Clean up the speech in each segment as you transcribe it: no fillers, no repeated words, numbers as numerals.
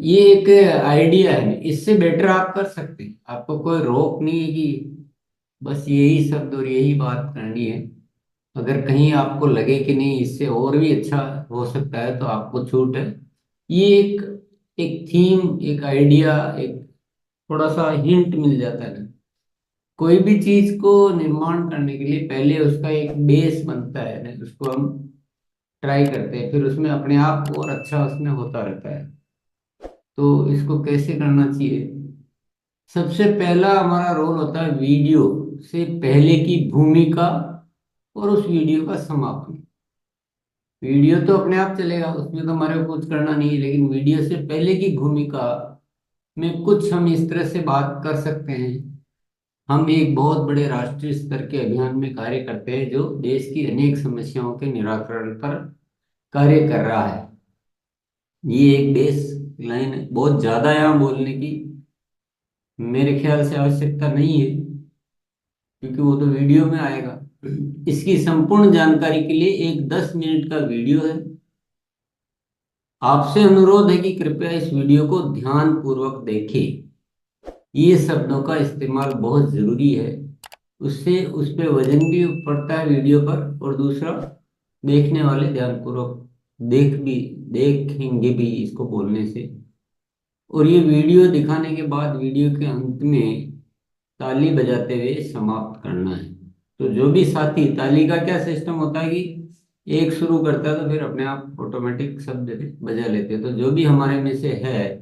ये एक आइडिया है, इससे बेटर आप कर सकते हैं। आपको कोई रोक नहीं है कि बस यही शब्द और यही बात करनी है। अगर कहीं आपको लगे कि नहीं इससे और भी अच्छा हो सकता है तो आपको छूट है। ये एक एक थीम, एक आइडिया, एक थोड़ा सा हिंट मिल जाता है ना। कोई भी चीज को निर्माण करने के लिए पहले उसका एक बेस बनता है ना, उसको हम ट्राई करते हैं, फिर उसमें अपने आप और अच्छा उसमें होता रहता है। तो इसको कैसे करना चाहिए? सबसे पहला हमारा रोल होता है वीडियो से पहले की भूमिका और उस वीडियो का समापन। वीडियो तो अपने आप चलेगा, उसमें तो हमारे को कुछ करना नहीं है, लेकिन वीडियो से पहले की भूमिका में कुछ हम इस तरह से बात कर सकते हैं। हम एक बहुत बड़े राष्ट्रीय स्तर के अभियान में कार्य करते हैं जो देश की अनेक समस्याओं के निराकरण पर कार्य कर रहा है। ये एक बेस लाइन है, बहुत ज्यादा यहाँ बोलने की मेरे ख्याल से आवश्यकता नहीं है, क्योंकि वो तो वीडियो में आएगा। इसकी संपूर्ण जानकारी के लिए एक 10 मिनट का वीडियो है। आपसे अनुरोध है कि कृपया इस वीडियो को ध्यान पूर्वक देखें। ये शब्दों का इस्तेमाल बहुत जरूरी है, उससे उस पे वजन भी पड़ता है वीडियो पर, और दूसरा देखने वाले ध्यानपूर्वक देखेंगे भी इसको बोलने से। और ये वीडियो दिखाने के बाद वीडियो के अंत में ताली बजाते हुए समाप्त करना है। तो जो भी साथी, ताली का क्या सिस्टम होता है कि एक शुरू करता है तो फिर अपने आप ऑटोमेटिक शब्द बजा लेते हैं। तो जो भी हमारे में से है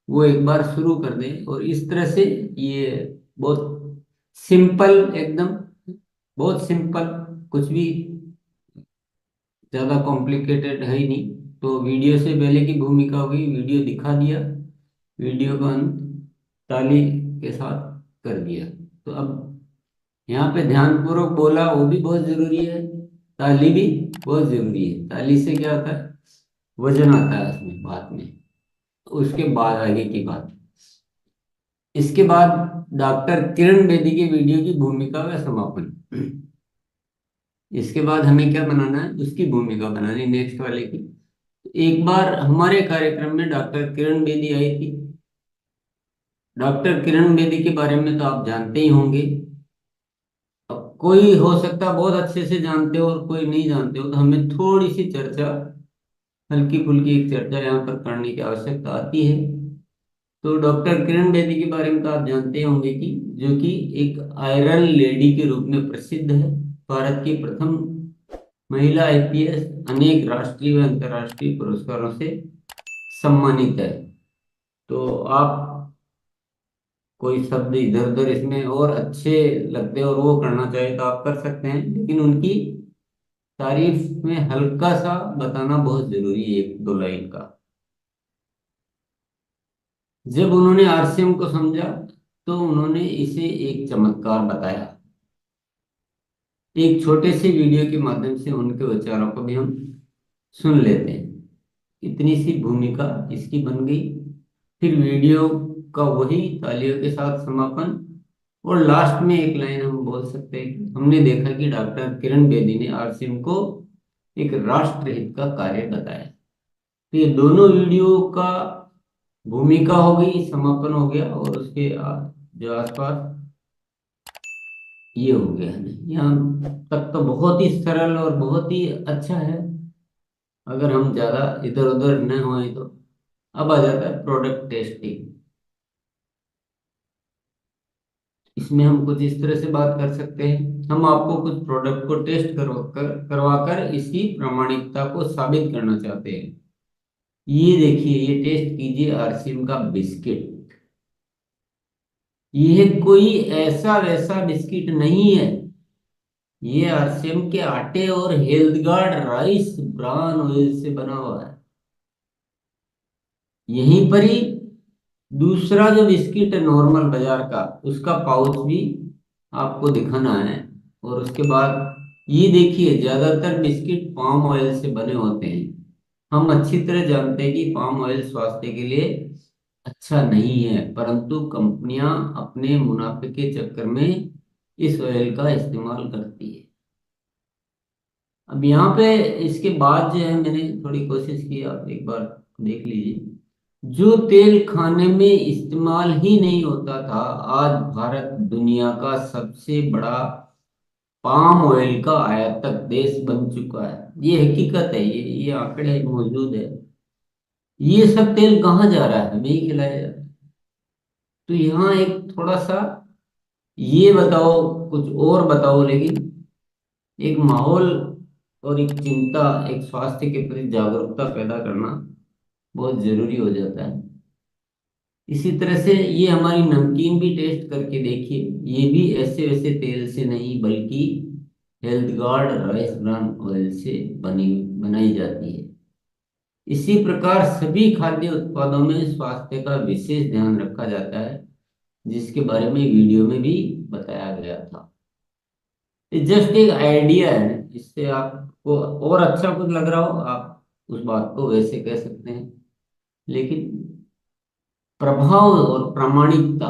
वो एक बार शुरू कर दें, और इस तरह से ये बहुत सिंपल एकदम, बहुत सिंपल, कुछ भी ज्यादा कॉम्प्लिकेटेड है ही नहीं। तो वीडियो से पहले की भूमिका हुई, वीडियो दिखा दिया, वीडियो का अंत ताली के साथ कर दिया। तो अब यहाँ पे ध्यानपूर्वक बोला वो भी बहुत जरूरी है, ताली भी बहुत जरूरी है। ताली से क्या होता है, वजन आता है उसमें बात में। उसके बाद आगे की बात, इसके बाद डॉक्टर किरण बेदी के वीडियो की भूमिका व समापन। इसके बाद हमें क्या बनाना है, उसकी भूमिका बनानी नेक्स्ट वाले की। एक बार हमारे कार्यक्रम में डॉक्टर किरण बेदी आई थी। डॉक्टर किरण बेदी के बारे में तो आप जानते ही होंगे। अब कोई हो सकता है बहुत अच्छे से जानते हो और कोई नहीं जानते हो, तो हमें थोड़ी सी चर्चा, हल्की फुल्की एक चर्चा यहाँ पर करने की आवश्यकता आती है। तो डॉक्टर किरण बेदी के बारे में तो आप जानते होंगे कि जो कि एक आयरन लेडी के रूप में प्रसिद्ध है। भारत की प्रथम महिला आईपीएस, अनेक राष्ट्रीय व अंतर्राष्ट्रीय पुरस्कारों से सम्मानित है। तो आप कोई शब्द इधर उधर इसमें और अच्छे लगते हैं और वो करना चाहे तो आप कर सकते हैं, लेकिन उनकी तारीफ में हल्का सा बताना बहुत जरूरी है, एक दो लाइन का। जब उन्होंने आरसीएम को समझा तो उन्होंने इसे एक चमत्कार बताया। एक छोटे से वीडियो के माध्यम से उनके विचारों को भी हम सुन लेते हैं। इतनी सी भूमिका इसकी बन गई। फिर वीडियो का वही तालियों के साथ समापन, और लास्ट में एक लाइन हम बोल सकते हैं कि हमने देखा कि डॉक्टर किरण बेदी ने आरसीएम को एक राष्ट्रहित का कार्य बताया। तो ये दोनों वीडियो का भूमिका हो गई, समापन हो गया, और उसके जो आसपास ये हो गया है। यहाँ तक तो बहुत ही सरल और बहुत ही अच्छा है, अगर हम ज्यादा इधर उधर न होए तो। अब आ जाता है प्रोडक्ट टेस्टिंग। इसमें हम कुछ इस तरह से बात कर सकते हैं, हम आपको कुछ प्रोडक्ट को टेस्ट करवा कर इसकी प्रामाणिकता को साबित करना चाहते हैं। ये देखिए, ये टेस्ट कीजिए आरसीएम का बिस्किट। यह कोई ऐसा वैसा बिस्किट नहीं है। ये आरसीएम के आटे और health guard rice bran oil से बना हुआ है। यहीं पर ही दूसरा जो बिस्किट है नॉर्मल बाजार का, उसका पाउच भी आपको दिखाना है। और उसके बाद ये देखिए, ज्यादातर बिस्किट पाम ऑयल से बने होते हैं। हम अच्छी तरह जानते हैं कि पाम ऑयल स्वास्थ्य के लिए अच्छा नहीं है, परंतु कंपनियां अपने मुनाफे के चक्कर में इस ऑयल का इस्तेमाल करती है। अब यहाँ पे इसके बाद जो है, मैंने थोड़ी कोशिश की, आप एक बार देख लीजिए। जो तेल खाने में इस्तेमाल ही नहीं होता था, आज भारत दुनिया का सबसे बड़ा पाम ऑयल का आयातक देश बन चुका है। ये हकीकत है, ये आंकड़े मौजूद है। ये सब तेल कहाँ जा रहा है? हमें ही खिलाया जा रहा है। तो यहाँ एक थोड़ा सा ये बताओ, कुछ और बताओ, लेकिन एक माहौल और एक चिंता, एक स्वास्थ्य के प्रति जागरूकता पैदा करना बहुत जरूरी हो जाता है। इसी तरह से ये हमारी नमकीन भी टेस्ट करके देखिए, ये भी ऐसे वैसे तेल से नहीं बल्कि health guard rice bran oil से बनी बनाई जाती है। इसी प्रकार सभी खाद्य उत्पादों में स्वास्थ्य का विशेष ध्यान रखा जाता है, जिसके बारे में वीडियो में भी बताया गया था। ये जस्ट एक आइडिया है, इससे आपको और अच्छा कुछ लग रहा हो आप उस बात को वैसे कह सकते हैं, लेकिन प्रभाव और प्रामाणिकता,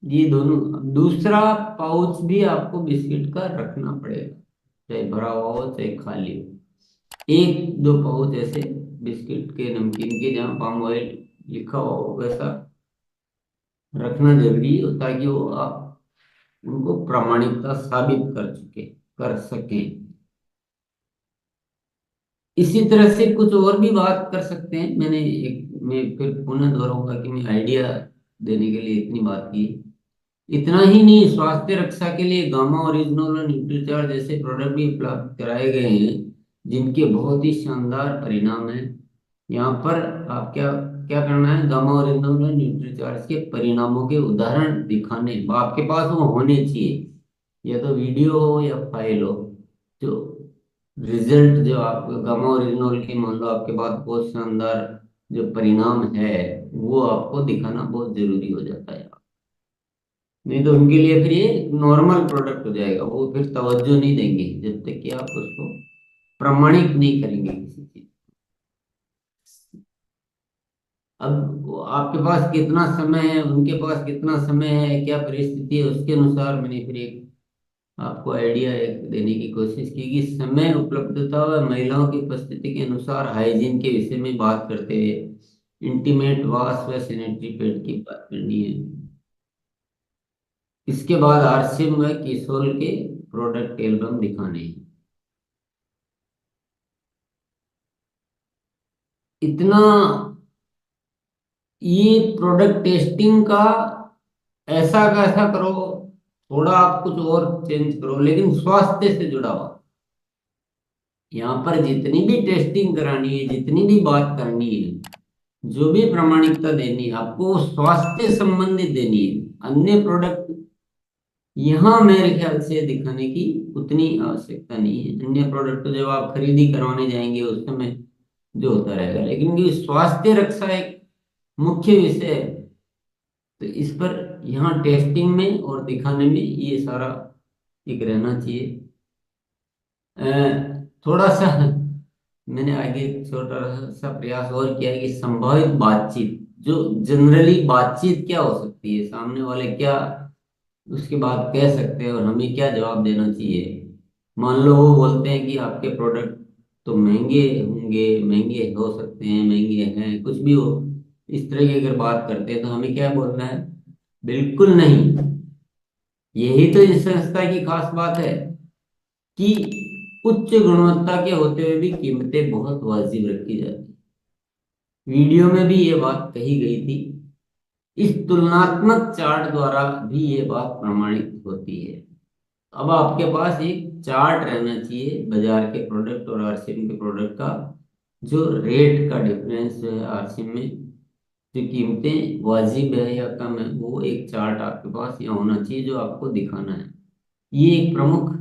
ये दोनों। दूसरा पाउच भी आपको बिस्किट का रखना पड़ेगा, चाहे भरा हुआ हो चाहे खाली हो। एक दो पाउच ऐसे बिस्किट के, नमकीन के, जहाँ पाम ऑयल लिखा हो वैसा रखना जरूरी हो, ताकि वो आप उनको प्रामाणिकता साबित कर सकें। इसी तरह से कुछ और भी बात कर सकते हैं। मैं फिर पुनः दोहराऊंगा कि मैं आइडिया देने के लिए इतनी बात की। इतना ही नहीं, स्वास्थ्य रक्षा के लिए गामा ओरिजिनल और न्यूट्रीचार्ज जैसे प्रोडक्ट भी उपलब्ध कराए गए हैं, जिनके बहुत ही शानदार परिणाम हैं। यहाँ पर आप क्या क्या करना है, गामा ओरिजिनल और न्यूट्रीचार्ज के परिणामों के उदाहरण दिखाने, आपके पास वो होने चाहिए, या तो वीडियो हो या फाइल हो। जो रिजल्ट, जो आप गामा ओरिजिनल की मान लो आपके पास बहुत शानदार जो परिणाम है, वो आपको दिखाना बहुत जरूरी हो जाता है। नहीं तो उनके लिए फिर ये नॉर्मल प्रोडक्ट हो जाएगा, वो फिर तवज्जो नहीं देंगे जब तक कि आप उसको प्रमाणित नहीं करेंगे किसी चीज। अब आपके पास कितना समय है, उनके पास कितना समय है, क्या परिस्थिति है, उसके अनुसार मैंने फिर एक आपको आइडिया एक देने की कोशिश की कि समय उपलब्धता व महिलाओं की उपस्थिति के अनुसार हाइजीन के विषय में बात करते हुए इंटीमेट वॉश व सैनिटरी पैड की बात करनी है। इसके बाद आरसीएम व किसोल के प्रोडक्ट एल्बम दिखाने हैं। इतना, ये प्रोडक्ट टेस्टिंग का ऐसा कैसा करो, थोड़ा आप कुछ और चेंज करो, लेकिन स्वास्थ्य से जुड़ा हुआ। यहाँ पर जितनी भी टेस्टिंग करानी है, जितनी भी बात करनी है, जो भी प्रामाणिकता देनी है आपको, वो स्वास्थ्य संबंधित देनी है। अन्य प्रोडक्ट यहाँ मेरे ख्याल से दिखाने की उतनी आवश्यकता नहीं है। अन्य प्रोडक्ट तो जब आप खरीदी करवाने जाएंगे उस समय जो होता रहेगा, लेकिन ये स्वास्थ्य रक्षा एक मुख्य विषय है। तो इस पर यहाँ टेस्टिंग में और दिखाने में ये सारा एक रहना चाहिए। थोड़ा सा मैंने आगे एक छोटा सा प्रयास और किया है कि संभावित बातचीत, जो जनरली बातचीत क्या हो सकती है, सामने वाले क्या उसके बाद कह सकते हैं और हमें क्या जवाब देना चाहिए। मान लो वो बोलते हैं कि आपके प्रोडक्ट तो महंगे होंगे, महंगे हो सकते हैं, महंगे हैं, कुछ भी हो, इस तरह की अगर बात करते हैं तो हमें क्या बोलना है? बिल्कुल नहीं। यही तो इस संस्था की खास बात है कि उच्च गुणवत्ता के होते हुए भी कीमतें बहुत वाजिब रखी जाती। वीडियो में भी ये बात कही गई थी। इस तुलनात्मक चार्ट द्वारा भी ये बात प्रमाणित होती है। अब आपके पास एक चार्ट रहना चाहिए बाजार के प्रोडक्ट और आरसीएम के प्रोडक्ट का, जो रेट का डिफरेंस जो है आरसीएम में, जो कीमतें वाजिब है या कम है, वो एक चार्ट आपके पास यहाँ होना चाहिए जो आपको दिखाना है। ये एक प्रमुख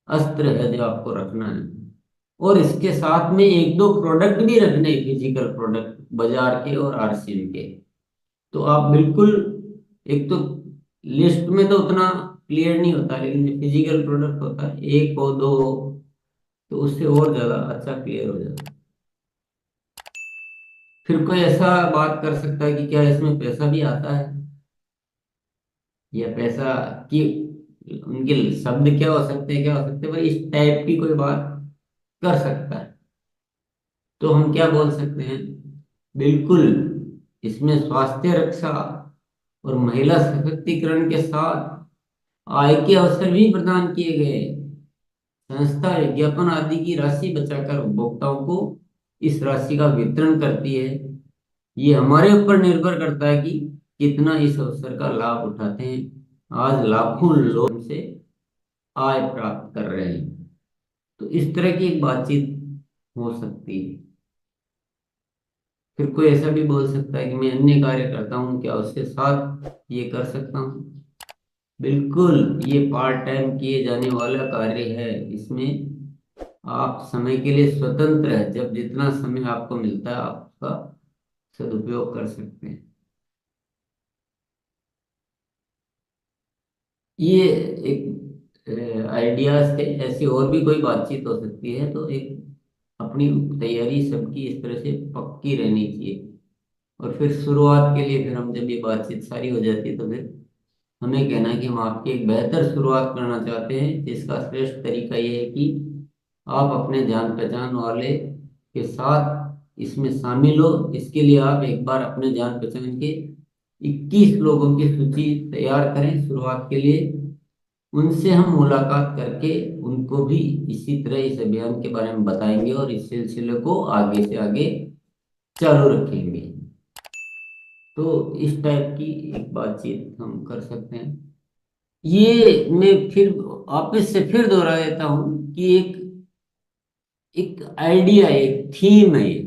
अस्त्र है जो आपको रखना है। और इसके साथ में एक दो प्रोडक्ट भी रखने, फिजिकल प्रोडक्ट बाजार के और आरसीएम के। तो आप बिल्कुल, एक तो लिस्ट में तो उतना क्लियर नहीं होता, लेकिन फिजिकल प्रोडक्ट होता है, एक हो दो हो, तो उससे और ज्यादा अच्छा क्लियर हो जाता है। फिर कोई ऐसा बात कर सकता है कि क्या इसमें पैसा भी आता है, या पैसा की उनके शब्द क्या हो सकते हैं, क्या हो सकते हैं भाई, इस टाइप की कोई बात कर सकता है। तो हम क्या बोल सकते हैं बिल्कुल, इसमें स्वास्थ्य रक्षा और महिला सशक्तिकरण के साथ आय के अवसर भी प्रदान किए गए। संस्था विज्ञापन आदि की राशि बचाकर उपभोक्ताओं को इस राशि का वितरण करती है। ये हमारे ऊपर निर्भर करता है कि कितना इस अवसर का लाभ उठाते हैं। आज लाखों लोग हमसे आय प्राप्त कर रहे हैं। तो इस तरह की एक बातचीत हो सकती है। फिर कोई ऐसा भी बोल सकता है कि मैं अन्य कार्य करता हूँ, क्या उसके साथ ये कर सकता हूँ? बिल्कुल, ये पार्ट टाइम किए जाने वाला कार्य है। इसमें आप समय के लिए स्वतंत्र है, जब जितना समय आपको मिलता है आप उसका सदुपयोग कर सकते हैं। ये एक आइडियाज थे, ऐसी और भी कोई बातचीत हो सकती है। तो एक अपनी तैयारी सबकी इस तरह से पक्की रहनी चाहिए। और फिर शुरुआत के लिए फिर हम जब ये बातचीत सारी हो जाती है तो फिर हमें कहना है कि हम आपकी एक बेहतर शुरुआत करना चाहते हैं, जिसका श्रेष्ठ तरीका ये है कि आप अपने जान पहचान वाले के साथ इसमें शामिल हो। इसके लिए आप एक बार अपने जान पहचान के 21 लोगों की सूची तैयार करें शुरुआत के लिए। उनसे हम मुलाकात करके उनको भी इसी तरह इस अभियान के बारे में बताएंगे और इस सिलसिले को आगे से आगे चालू रखेंगे। तो इस टाइप की एक बातचीत हम कर सकते हैं। ये मैं फिर वापस से फिर दोहरा देता हूँ कि एक एक आइडिया, एक थीम है ये।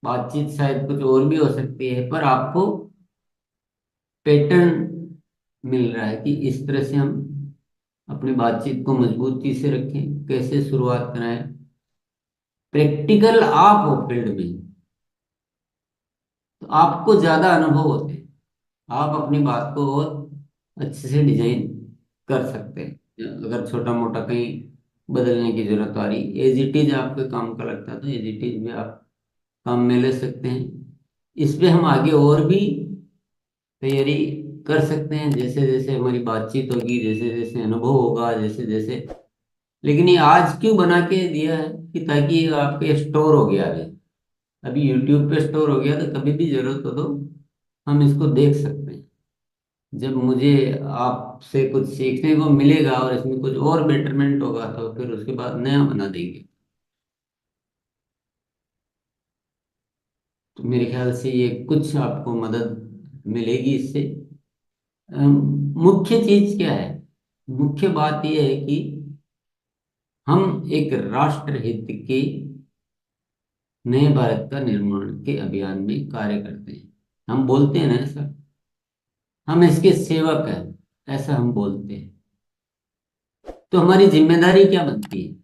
बातचीत शायद कुछ और भी हो सकती है, पर आपको पैटर्न मिल रहा है कि इस तरह से हम अपनी बातचीत को मजबूती से रखें, कैसे शुरुआत कराएं। प्रैक्टिकल आप हो फील्ड में, तो आपको ज्यादा अनुभव होते हैं। आप अपनी बात को और अच्छे से डिजाइन कर सकते हैं। अगर छोटा मोटा कहीं बदलने की जरूरत आ रही, एज इट इज आपके काम का लगता है तो एज इट इज भी आप काम में ले सकते हैं। इस पे हम आगे और भी तैयारी कर सकते हैं, जैसे जैसे हमारी बातचीत होगी, जैसे जैसे अनुभव होगा, जैसे जैसे। लेकिन ये आज क्यों बना के दिया है कि ताकि ये आपके स्टोर हो गया है। अभी यूट्यूब पे स्टोर हो गया, तो कभी भी जरूरत हो तो हम इसको देख सकते हैं। जब मुझे आपसे कुछ सीखने को मिलेगा और इसमें कुछ और बेटरमेंट होगा तो फिर उसके बाद नया बना देंगे। तो मेरे ख्याल से ये कुछ आपको मदद मिलेगी इससे। मुख्य चीज क्या है? मुख्य बात यह है कि हम एक राष्ट्र हित के नए भारत का निर्माण के अभियान में कार्य करते हैं। हम बोलते हैं ना ऐसा, हम इसके सेवक हैं, ऐसा हम बोलते हैं। तो हमारी जिम्मेदारी क्या बनती है?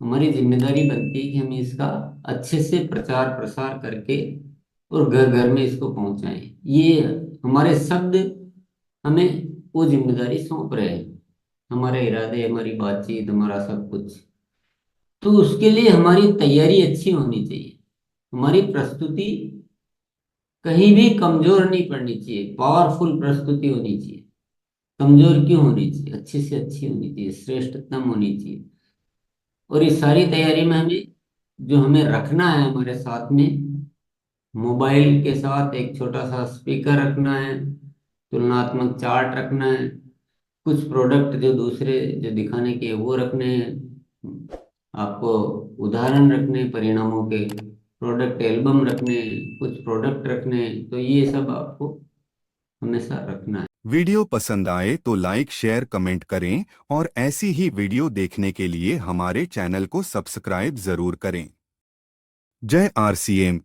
हमारी जिम्मेदारी बनती है कि हम इसका अच्छे से प्रचार प्रसार करके और घर घर में इसको पहुंचाएं। ये हमारे शब्द हमें वो जिम्मेदारी सौंप रहे हैं। हमारे इरादे, हमारी बातचीत, हमारा सब कुछ। तो उसके लिए हमारी तैयारी अच्छी होनी चाहिए। हमारी प्रस्तुति कहीं भी कमजोर नहीं पड़नी चाहिए, पावरफुल प्रस्तुति होनी चाहिए। कमजोर क्यों होनी चाहिए? अच्छी से अच्छी होनी चाहिए, श्रेष्ठतम होनी चाहिए। और इस सारी तैयारी में हमें जो हमें रखना है हमारे साथ में, मोबाइल के साथ एक छोटा सा स्पीकर रखना है, तुलनात्मक चार्ट रखना है, कुछ प्रोडक्ट जो दूसरे जो दिखाने के वो रखने हैं, आपको उदाहरण रखने हैं परिणामों के, प्रोडक्ट एल्बम रखने हैं, कुछ प्रोडक्ट रखने हैं। तो ये सब आपको हमेशा रखना है। वीडियो पसंद आए तो लाइक शेयर कमेंट करें और ऐसी ही वीडियो देखने के लिए हमारे चैनल को सब्सक्राइब जरूर करें। जय आरसीएम।